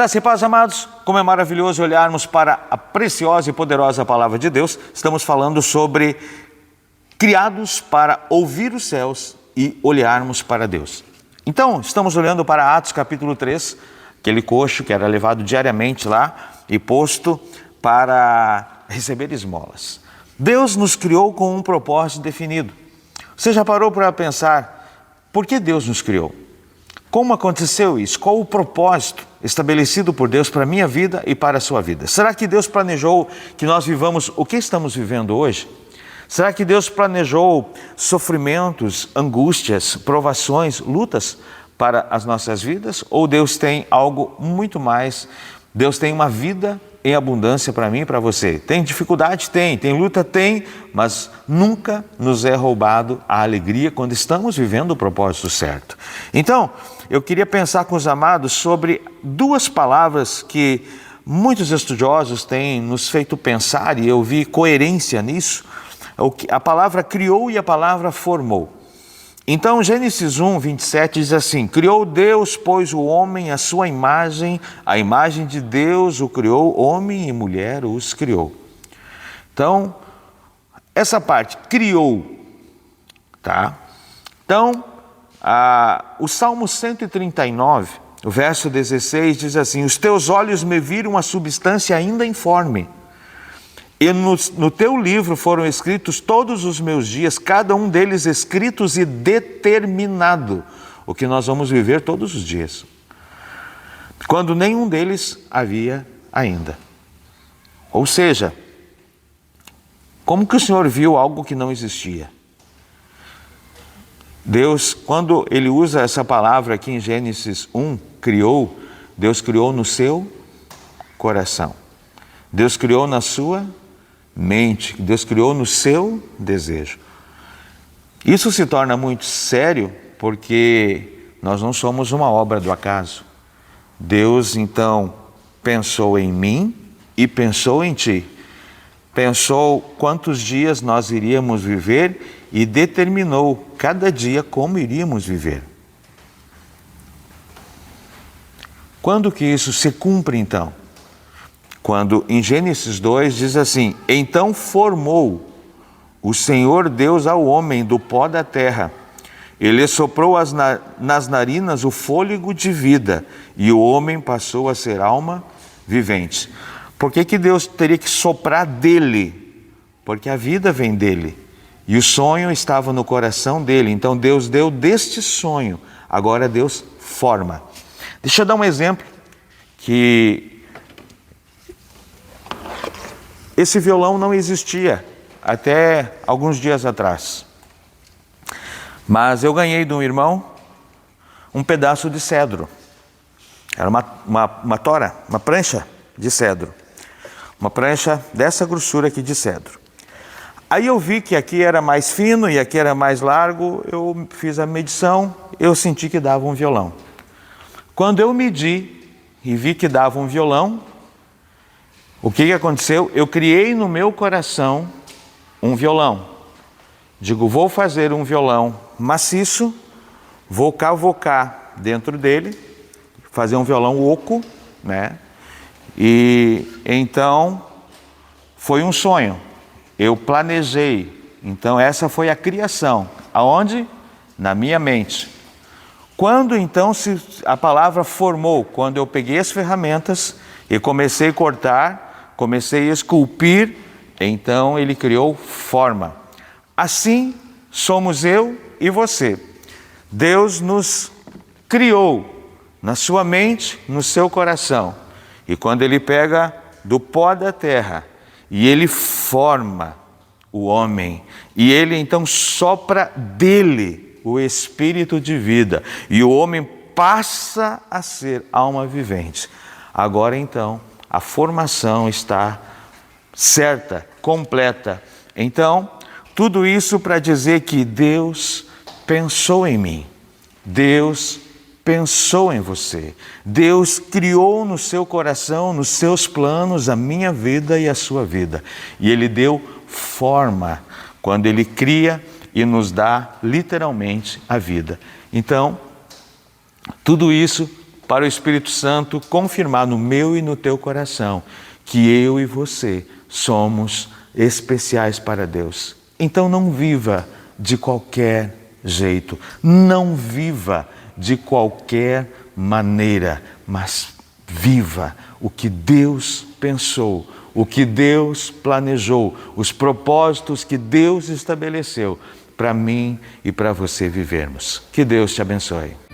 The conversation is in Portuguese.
Graça e paz, amados. Como é maravilhoso olharmos para a preciosa e poderosa palavra de Deus. Estamos falando sobre criados para ouvir os céus e olharmos para Deus. Então, estamos olhando para Atos capítulo 3, aquele coxo que era levado diariamente lá e posto para receber esmolas. Deus nos criou com um propósito definido. Você já parou para pensar por que Deus nos criou? Como aconteceu isso? Qual o propósito estabelecido por Deus para a minha vida e para a sua vida? Será que Deus planejou que nós vivamos o que estamos vivendo hoje? Será que Deus planejou sofrimentos, angústias, provações, lutas para as nossas vidas? Ou Deus tem algo muito mais? Deus tem uma vida em abundância para mim e para você. Tem dificuldade? Tem luta? Tem, mas nunca nos é roubado a alegria quando estamos vivendo o propósito certo. Então, eu queria pensar com os amados sobre duas palavras que muitos estudiosos têm nos feito pensar, e eu vi coerência nisso, a palavra criou e a palavra formou. Então, Gênesis 1, 27 diz assim: criou Deus, pois, o homem à sua imagem, a imagem de Deus o criou, homem e mulher os criou. Então, essa parte, criou, tá? Então, o Salmo 139, o verso 16 diz assim: os teus olhos me viram a substância ainda informe. E no teu livro foram escritos todos os meus dias, cada um deles escritos e determinado, o que nós vamos viver todos os dias, quando nenhum deles havia ainda. Ou seja, como que o Senhor viu algo que não existia? Deus, quando Ele usa essa palavra aqui em Gênesis 1, criou, Deus criou no seu coração. Deus criou na sua mente, Deus criou no seu desejo. Isso se torna muito sério porque nós não somos uma obra do acaso. Deus então pensou em mim e pensou em ti. Pensou quantos dias nós iríamos viver e determinou cada dia como iríamos viver. Quando que isso se cumpre então? Quando em Gênesis 2 diz assim: então formou o Senhor Deus ao homem do pó da terra. Ele soprou nas narinas o fôlego de vida e o homem passou a ser alma vivente. Por que Deus teria que soprar dele? Porque a vida vem dele e o sonho estava no coração dele. Então Deus deu deste sonho, agora Deus forma. Deixa eu dar um exemplo que esse violão não existia até alguns dias atrás. Mas eu ganhei de um irmão um pedaço de cedro. Era uma tora, uma prancha de cedro. Uma prancha dessa grossura aqui de cedro. Aí eu vi que aqui era mais fino e aqui era mais largo. Eu fiz a medição, eu senti que dava um violão. Quando eu medi e vi que dava um violão, o que aconteceu? Eu criei no meu coração um violão. Digo, vou fazer um violão maciço, vou cavocar dentro dele, fazer um violão oco, né? E então foi um sonho. Eu planejei. Então essa foi a criação. Aonde? Na minha mente. Quando então a palavra formou? Quando eu peguei as ferramentas e comecei a cortar, comecei a esculpir, então Ele criou forma. Assim somos eu e você. Deus nos criou na sua mente, no seu coração. E quando Ele pega do pó da terra e Ele forma o homem, e Ele então sopra dele o espírito de vida, e o homem passa a ser alma vivente. Agora então, a formação está certa, completa. Então, tudo isso para dizer que Deus pensou em mim. Deus pensou em você. Deus criou no seu coração, nos seus planos, a minha vida e a sua vida. E Ele deu forma quando Ele cria e nos dá literalmente a vida. Então, tudo isso para o Espírito Santo confirmar no meu e no teu coração que eu e você somos especiais para Deus. Então não viva de qualquer jeito, não viva de qualquer maneira, mas viva o que Deus pensou, o que Deus planejou, os propósitos que Deus estabeleceu para mim e para você vivermos. Que Deus te abençoe.